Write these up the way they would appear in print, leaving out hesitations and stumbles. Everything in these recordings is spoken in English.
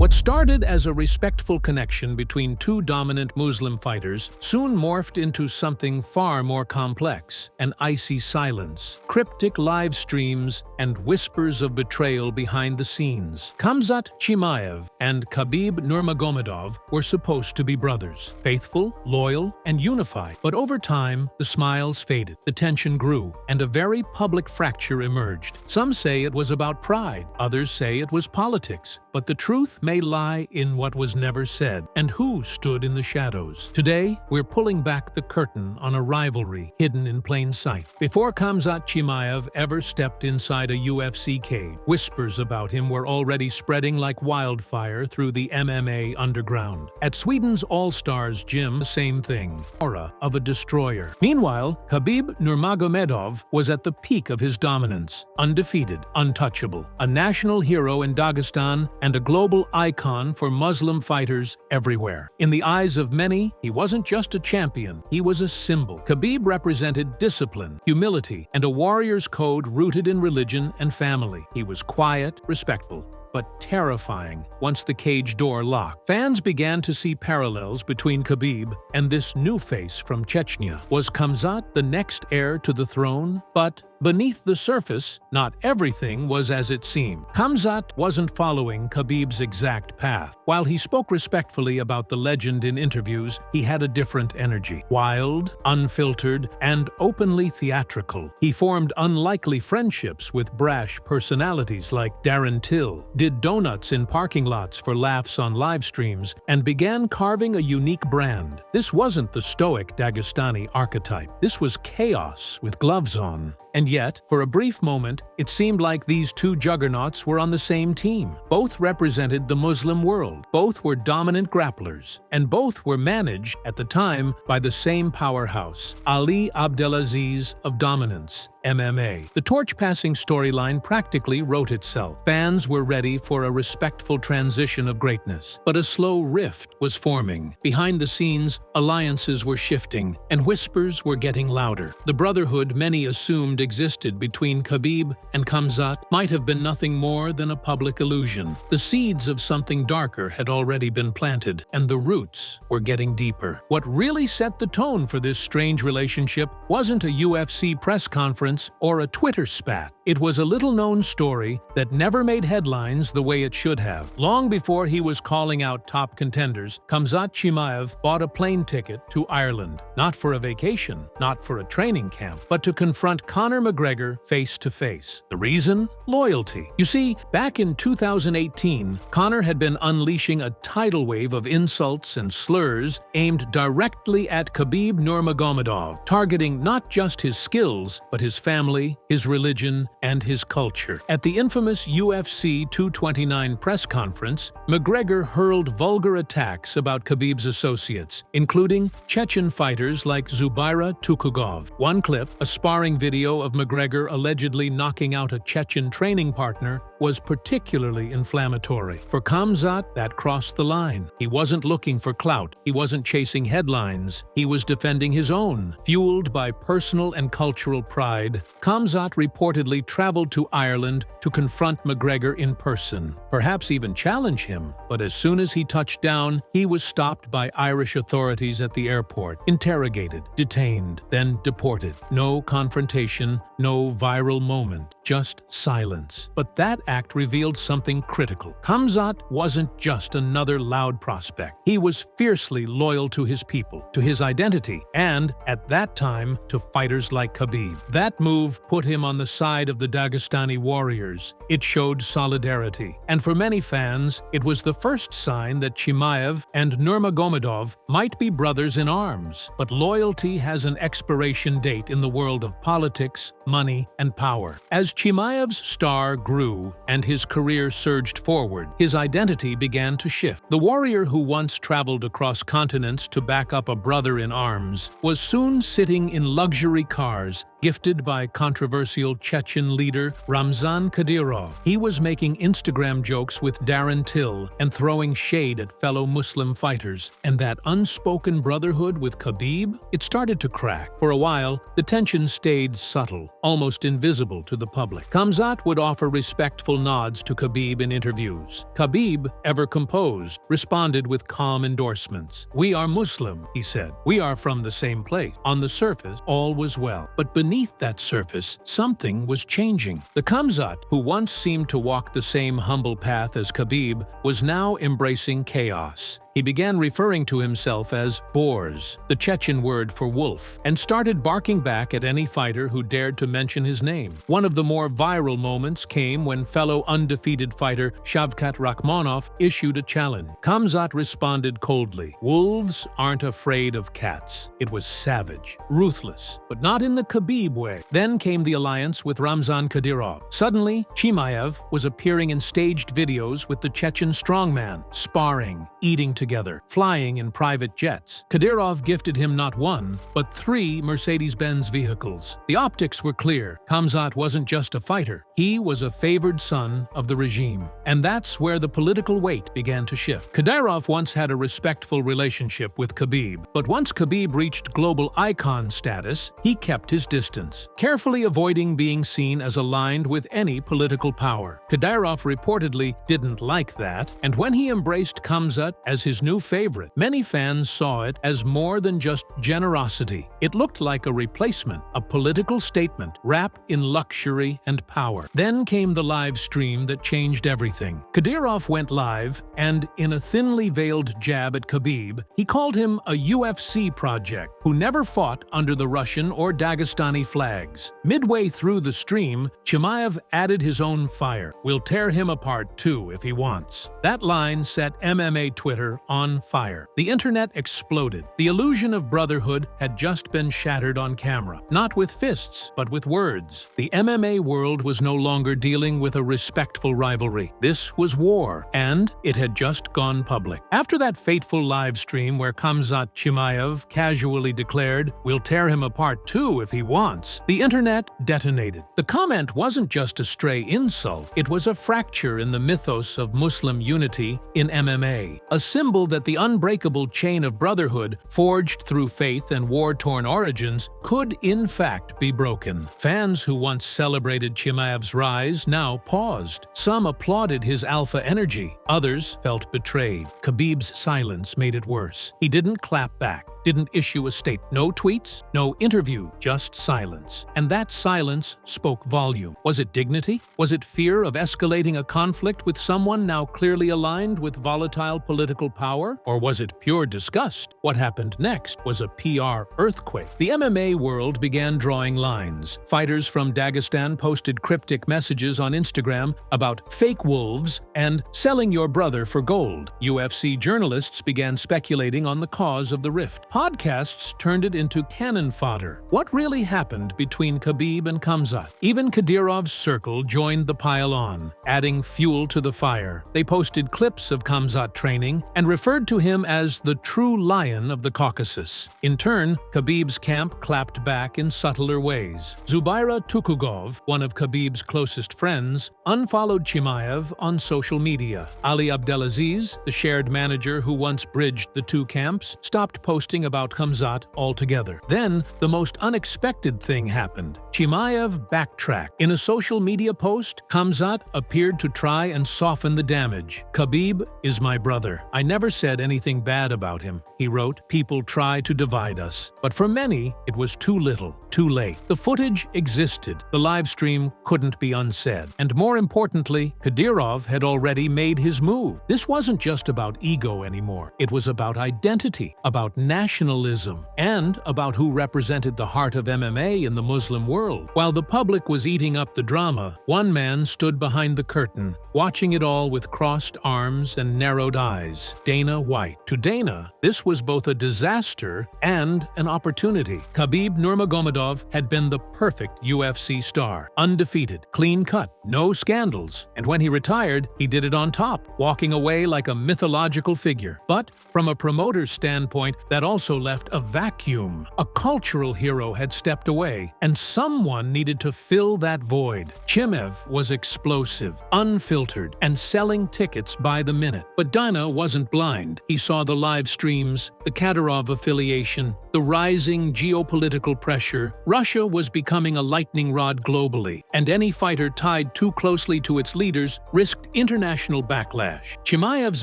What started as a respectful connection between two dominant Muslim fighters soon morphed into something far more complex: an icy silence, cryptic live streams, and whispers of betrayal behind the scenes. Khamzat Chimaev and Khabib Nurmagomedov were supposed to be brothers, faithful, loyal, and unified. But over time, the smiles faded, the tension grew, and a very public fracture emerged. Some say it was about pride, others say it was politics, but the truth may lie in what was never said and who stood in the shadows. Today, we're pulling back the curtain on a rivalry hidden in plain sight. Before Khamzat Chimaev ever stepped inside a UFC cage, whispers about him were already spreading like wildfire through the MMA underground. At Sweden's All-Stars gym, the same thing: aura of a destroyer. Meanwhile, Khabib Nurmagomedov was at the peak of his dominance, undefeated, untouchable, a national hero in Dagestan and a global icon for Muslim fighters everywhere. In the eyes of many, he wasn't just a champion, he was a symbol. Khabib represented discipline, humility, and a warrior's code rooted in religion and family. He was quiet, respectful, but terrifying once the cage door locked. Fans began to see parallels between Khabib and this new face from Chechnya. Was Khamzat the next heir to the throne? But beneath the surface, not everything was as it seemed. Khamzat wasn't following Khabib's exact path. While he spoke respectfully about the legend in interviews, he had a different energy. Wild, unfiltered, and openly theatrical. He formed unlikely friendships with brash personalities like Darren Till, did donuts in parking lots for laughs on live streams, and began carving a unique brand. This wasn't the stoic Dagestani archetype. This was chaos with gloves on. And yet, for a brief moment, it seemed like these two juggernauts were on the same team. Both represented the Muslim world, both were dominant grapplers, and both were managed, at the time, by the same powerhouse, Ali Abdelaziz of Dominance, MMA. The torch-passing storyline practically wrote itself. Fans were ready for a respectful transition of greatness, but a slow rift was forming. Behind the scenes, alliances were shifting, and whispers were getting louder. The brotherhood many assumed existed between Khabib and Khamzat might have been nothing more than a public illusion. The seeds of something darker had already been planted, and the roots were getting deeper. What really set the tone for this strange relationship wasn't a UFC press conference or a Twitter spat. It was a little-known story that never made headlines the way it should have. Long before he was calling out top contenders, Khamzat Chimaev bought a plane ticket to Ireland, not for a vacation, not for a training camp, but to confront Conor McGregor face-to-face. The reason? Loyalty. You see, back in 2018, Conor had been unleashing a tidal wave of insults and slurs aimed directly at Khabib Nurmagomedov, targeting not just his skills, but his family, his religion, and his culture. At the infamous UFC 229 press conference, McGregor hurled vulgar attacks about Khabib's associates, including Chechen fighters like Zubaira Tukugov. One clip, a sparring video of McGregor allegedly knocking out a Chechen training partner, was particularly inflammatory. For Khamzat, that crossed the line. He wasn't looking for clout. He wasn't chasing headlines. He was defending his own. Fueled by personal and cultural pride, Khamzat reportedly traveled to Ireland to confront McGregor in person, perhaps even challenge him. But as soon as he touched down, he was stopped by Irish authorities at the airport, interrogated, detained, then deported. No confrontation, no viral moment, just silence. But that act revealed something critical. Khamzat wasn't just another loud prospect. He was fiercely loyal to his people, to his identity, and, at that time, to fighters like Khabib. That move put him on the side of the Dagestani warriors. It showed solidarity. And for many fans, it was the first sign that Chimaev and Nurmagomedov might be brothers in arms. But loyalty has an expiration date in the world of politics, money, and power. As Chimaev's star grew and his career surged forward, his identity began to shift. The warrior who once traveled across continents to back up a brother in arms was soon sitting in luxury cars, gifted by controversial Chechen leader Ramzan Kadyrov. He was making Instagram jokes with Darren Till and throwing shade at fellow Muslim fighters. And that unspoken brotherhood with Khabib? It started to crack. For a while, the tension stayed subtle, almost invisible to the public. Khamzat would offer respectful nods to Khabib in interviews. Khabib, ever composed, responded with calm endorsements. "We are Muslim," he said. "We are from the same place." On the surface, all was well. But beneath that surface, something was changing. The Khamzat, who once seemed to walk the same humble path as Khabib, was now embracing chaos. He began referring to himself as Boars, the Chechen word for wolf, and started barking back at any fighter who dared to mention his name. One of the more viral moments came when fellow undefeated fighter Shavkat Rakhmonov issued a challenge. Khamzat responded coldly. Wolves aren't afraid of cats. It was savage, ruthless, but not in the Khabib way. Then came the alliance with Ramzan Kadyrov. Suddenly, Chimaev was appearing in staged videos with the Chechen strongman, sparring, eating together, flying in private jets. Kadyrov gifted him not one, but 3 Mercedes-Benz vehicles. The optics were clear. Khamzat wasn't just a fighter. He was a favored son of the regime. And that's where the political weight began to shift. Kadyrov once had a respectful relationship with Khabib, but once Khabib reached global icon status, he kept his distance, carefully avoiding being seen as aligned with any political power. Kadyrov reportedly didn't like that, and when he embraced Khamzat as his new favorite, many fans saw it as more than just generosity. It looked like a replacement, a political statement wrapped in luxury and power. Then came the live stream that changed everything. Kadyrov went live, and in a thinly veiled jab at Khabib, he called him a UFC project who never fought under the Russian or Dagestani flags. Midway through the stream, Chimaev added his own fire. "We'll tear him apart too if he wants." That line set MMA Twitter on fire. The internet exploded. The illusion of brotherhood had just been shattered on camera, not with fists, but with words. The MMA world was no longer dealing with a respectful rivalry. This was war, and it had just gone public. After that fateful live stream where Khamzat Chimaev casually declared, "We'll tear him apart too if he wants," the internet detonated. The comment wasn't just a stray insult, it was a fracture in the mythos of Muslim unity in MMA, a symbol that the unbreakable chain of brotherhood, forged through faith and war-torn origins, could in fact be broken. Fans who once celebrated Chimaev's rise now paused. Some applauded his alpha energy, others felt betrayed. Khabib's silence made it worse. He didn't clap back, didn't issue a statement. No tweets, no interview, just silence. And that silence spoke volume. Was it dignity? Was it fear of escalating a conflict with someone now clearly aligned with volatile political power? Or was it pure disgust? What happened next was a PR earthquake. The MMA world began drawing lines. Fighters from Dagestan posted cryptic messages on Instagram about fake wolves and selling your brother for gold. UFC journalists began speculating on the cause of the rift. Podcasts turned it into cannon fodder. What really happened between Khabib and Khamzat? Even Kadyrov's circle joined the pile-on, adding fuel to the fire. They posted clips of Khamzat training and referred to him as the true lion of the Caucasus. In turn, Khabib's camp clapped back in subtler ways. Zubaira Tukugov, one of Khabib's closest friends, unfollowed Chimaev on social media. Ali Abdelaziz, the shared manager who once bridged the two camps, stopped posting about Khamzat altogether. Then, the most unexpected thing happened. Chimaev backtracked. In a social media post, Khamzat appeared to try and soften the damage. "Khabib is my brother. I never said anything bad about him," he wrote. "People try to divide us. But for many, it was too little, too late." The footage existed. The live stream couldn't be unsaid. And more importantly, Kadyrov had already made his move. This wasn't just about ego anymore. It was about identity, about nationalism, and about who represented the heart of MMA in the Muslim world. While the public was eating up the drama, one man stood behind the curtain, watching it all with crossed arms and narrowed eyes. Dana White. To Dana, this was both a disaster and an opportunity. Khabib Nurmagomedov had been the perfect UFC star. Undefeated, clean-cut, no scandals. And when he retired, he did it on top, walking away like a mythological figure. But from a promoter's standpoint, that also also left a vacuum. A cultural hero had stepped away, and someone needed to fill that void. Chimaev was explosive, unfiltered, and selling tickets by the minute. But Dana wasn't blind. He saw the live streams, the Kadyrov affiliation, the rising geopolitical pressure. Russia was becoming a lightning rod globally, and any fighter tied too closely to its leaders risked international backlash. Chimaev's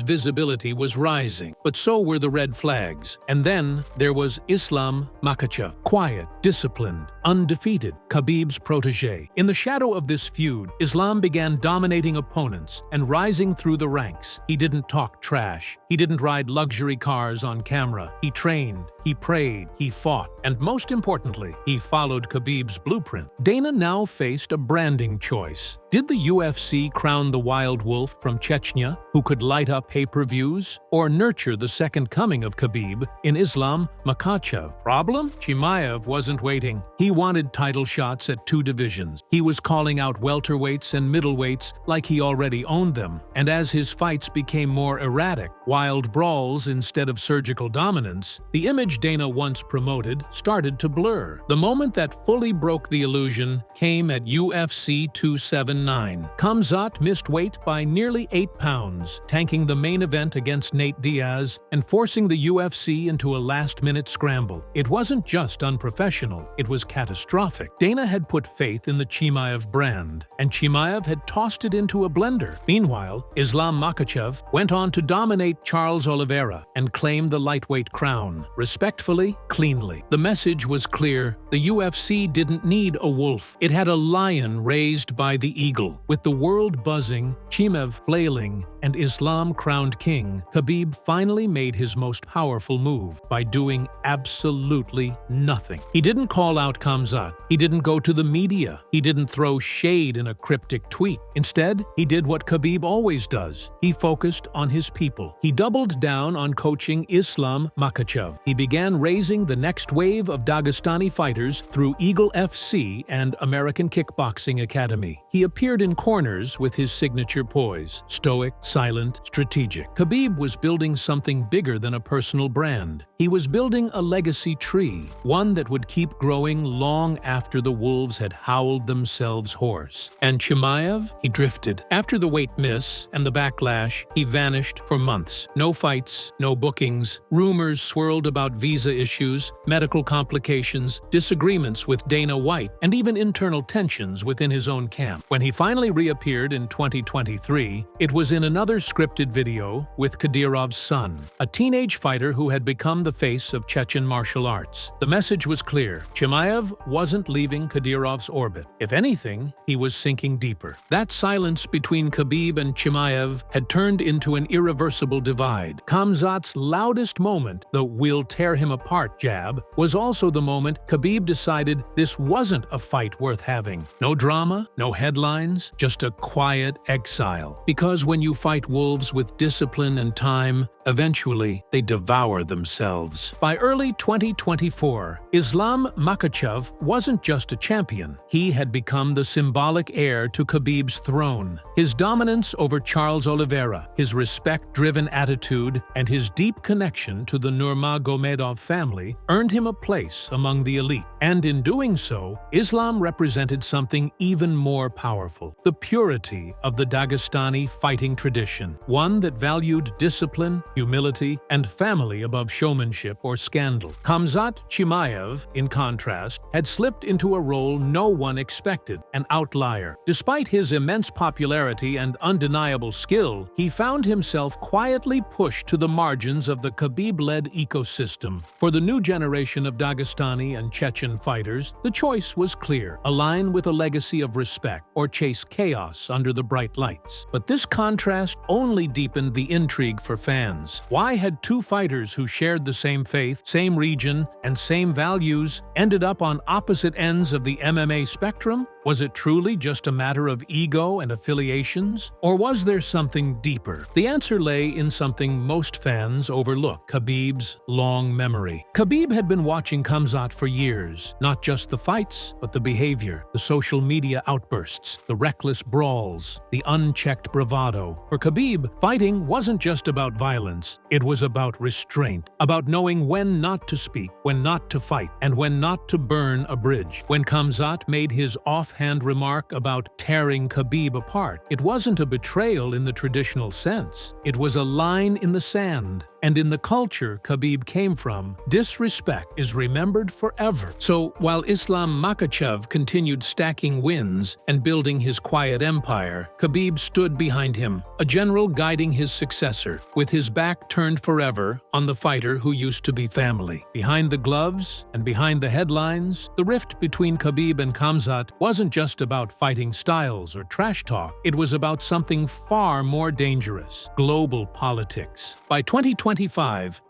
visibility was rising, but so were the red flags. And then there was Islam Makhachev, quiet, disciplined, undefeated, Khabib's protege. In the shadow of this feud, Islam began dominating opponents and rising through the ranks. He didn't talk trash. He didn't ride luxury cars on camera. He trained, he prayed, he fought, and most importantly, he followed Khabib's blueprint. Dana now faced a branding choice. Did the UFC crown the wild wolf from Chechnya, who could light up pay-per-views, or nurture the second coming of Khabib in Islam Makhachev? Problem? Chimaev wasn't waiting. He wanted title shots at 2 divisions. He was calling out welterweights and middleweights like he already owned them. And as his fights became more erratic, wild brawls instead of surgical dominance, the image Dana once promoted started to blur. The moment that fully broke the illusion came at UFC 279. Khamzat missed weight by nearly 8 pounds, tanking the main event against Nate Diaz and forcing the UFC into a last-minute scramble. It wasn't just unprofessional, it was catastrophic. Dana had put faith in the Chimaev brand, and Chimaev had tossed it into a blender. Meanwhile, Islam Makhachev went on to dominate Charles Oliveira and claim the lightweight crown, respectfully, cleanly. The message was clear: the UFC didn't need a wolf. It had a lion raised by the eagle. With the world buzzing, Chimaev flailing, and Islam crowned king, Khabib finally made his most powerful move by doing absolutely nothing. He didn't call out Khamzat. He didn't go to the media. He didn't throw shade in a cryptic tweet. Instead, he did what Khabib always does. He focused on his people. He doubled down on coaching Islam Makhachev. He began raising the next wave of Dagestani fighters through Eagle FC and American Kickboxing Academy. He appeared in corners with his signature poise, stoic, silent, strategic. Khabib was building something bigger than a personal brand. He was building a legacy tree, one that would keep growing long after the wolves had howled themselves hoarse. And Chimaev? He drifted. After the weight miss and the backlash, he vanished for months. No fights, no bookings. Rumors swirled about visa issues, medical complications, disagreements with Dana White, and even internal tensions within his own camp. When he finally reappeared in 2023, it was in another scripted video with Kadyrov's son, a teenage fighter who had become the face of Chechen martial arts. The message was clear: Chimaev wasn't leaving Kadyrov's orbit. If anything, he was sinking deeper. That silence between Khabib and Chimaev had turned into an irreversible divide. Khamzat's loudest moment, the "we'll tear him apart" jab, was also the moment Khabib decided this wasn't a fight worth having. No drama, no headlines, just a quiet exile. Because when you fight wolves with discipline and time, eventually they devour themselves. By early 2024, Islam Makhachev wasn't just a champion. He had become the symbolic heir to Khabib's throne. His dominance over Charles Oliveira, his respect-driven attitude, and his deep connection to the Nurmagomedov family earned him a place among the elite. And in doing so, Islam represented something even more powerful: the purity of the Dagestani fighting tradition, one that valued discipline, humility, and family above showmanship or scandal. Khamzat Chimaev, in contrast, had slipped into a role no one expected, an outlier. Despite his immense popularity and undeniable skill, he found himself quietly pushed to the margins of the Khabib-led ecosystem. For the new generation of Dagestani and Chechen fighters, the choice was clear: align with a legacy of respect or chase chaos under the bright lights. But this contrast only deepened the intrigue for fans. Why had two fighters who shared the same faith, same region, and same values ended up on opposite ends of the MMA spectrum? Was it truly just a matter of ego and affiliations? Or was there something deeper? The answer lay in something most fans overlook: Khabib's long memory. Khabib had been watching Khamzat for years, not just the fights, but the behavior, the social media outbursts, the reckless brawls, the unchecked bravado. For Khabib, fighting wasn't just about violence, it was about restraint, about knowing when not to speak, when not to fight, and when not to burn a bridge. When Khamzat made his offhand remark about tearing Khabib apart, it wasn't a betrayal in the traditional sense. It was a line in the sand. And in the culture Khabib came from, disrespect is remembered forever. So while Islam Makhachev continued stacking wins and building his quiet empire, Khabib stood behind him, a general guiding his successor, with his back turned forever on the fighter who used to be family. Behind the gloves and behind the headlines, the rift between Khabib and Khamzat wasn't just about fighting styles or trash talk. It was about something far more dangerous: global politics. By 2025,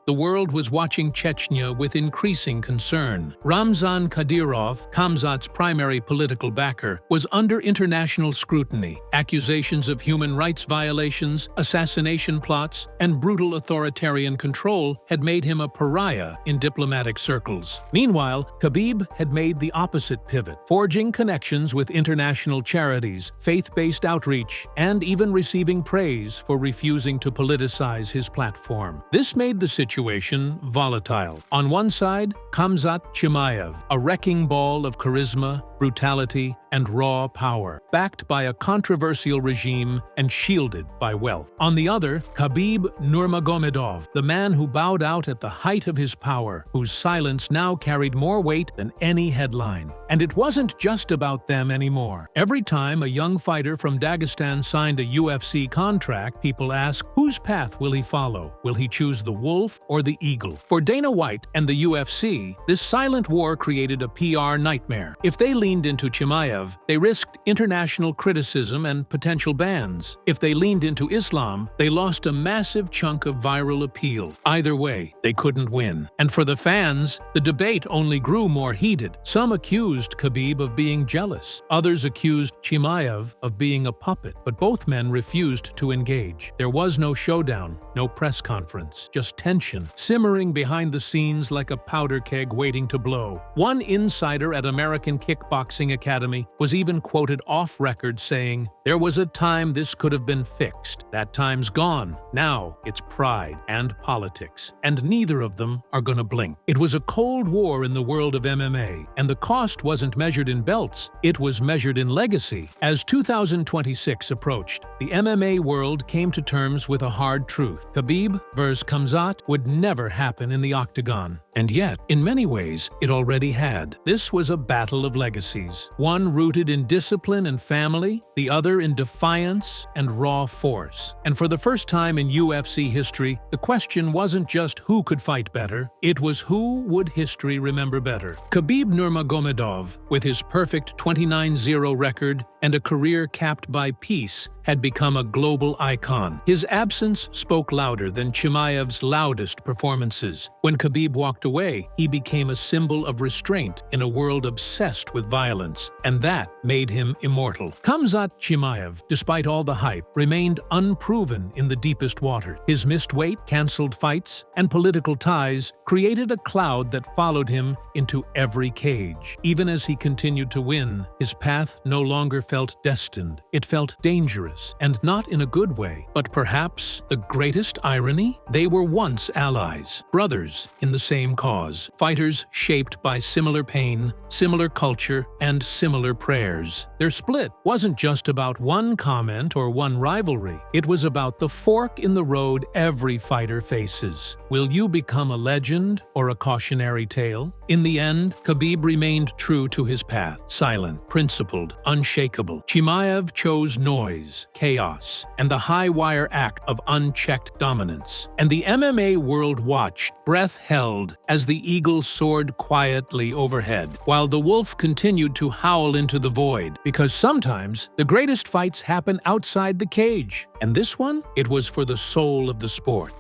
the world was watching Chechnya with increasing concern. Ramzan Kadyrov, Khamzat's primary political backer, was under international scrutiny. Accusations of human rights violations, assassination plots, and brutal authoritarian control had made him a pariah in diplomatic circles. Meanwhile, Khabib had made the opposite pivot, forging connections with international charities, faith-based outreach, and even receiving praise for refusing to politicize his platform. This made the situation volatile. On one side, Khamzat Chimaev, a wrecking ball of charisma, brutality, and raw power, backed by a controversial regime and shielded by wealth. On the other, Khabib Nurmagomedov, the man who bowed out at the height of his power, whose silence now carried more weight than any headline. And it wasn't just about them anymore. Every time a young fighter from Dagestan signed a UFC contract, people ask, whose path will he follow? Will he choose the wolf or the eagle? For Dana White and the UFC, this silent war created a PR nightmare. If they leaned into Chimaev, they risked international criticism and potential bans. If they leaned into Islam, they lost a massive chunk of viral appeal. Either way, they couldn't win. And for the fans, the debate only grew more heated. Some accused Khabib of being jealous. Others accused Chimaev of being a puppet. But both men refused to engage. There was no showdown, no press conference, just tension, simmering behind the scenes like a powder keg waiting to blow. One insider at American Kickboxing Academy was even quoted off-record saying, "There was a time this could have been fixed. That time's gone. Now it's pride and politics. And neither of them are gonna blink." It was a cold war in the world of MMA, and the cost wasn't measured in belts, it was measured in legacy. As 2026 approached, the MMA world came to terms with a hard truth. Khabib vs. Khamzat would never happen in the octagon. And yet, in many ways, it already had. This was a battle of legacies, one rooted in discipline and family, the other in defiance and raw force. And for the first time in UFC history, the question wasn't just who could fight better, it was who would history remember better. Khabib Nurmagomedov, with his perfect 29-0 record and a career capped by peace, had become a global icon. His absence spoke louder than Chimaev's loudest performances. When Khabib walked away, he became a symbol of restraint in a world obsessed with violence, and that made him immortal. Khamzat Chimaev, despite all the hype, remained unproven in the deepest water. His missed weight, cancelled fights, and political ties created a cloud that followed him into every cage. Even as he continued to win, his path no longer felt destined. It felt dangerous, and not in a good way. But perhaps the greatest irony? They were once allies, brothers in the same cause, fighters shaped by similar pain, similar culture, and similar prayers. Their split wasn't just about one comment or one rivalry. It was about the fork in the road every fighter faces. Will you become a legend or a cautionary tale? In the end, Khabib remained true to his path, silent, principled, unshakable. Chimaev chose noise, chaos, and the high-wire act of unchecked dominance. And the MMA world watched, breath held, as the eagle soared quietly overhead, while the wolf continued to howl into the void. Because sometimes, the greatest fights happen outside the cage. And this one? It was for the soul of the sport.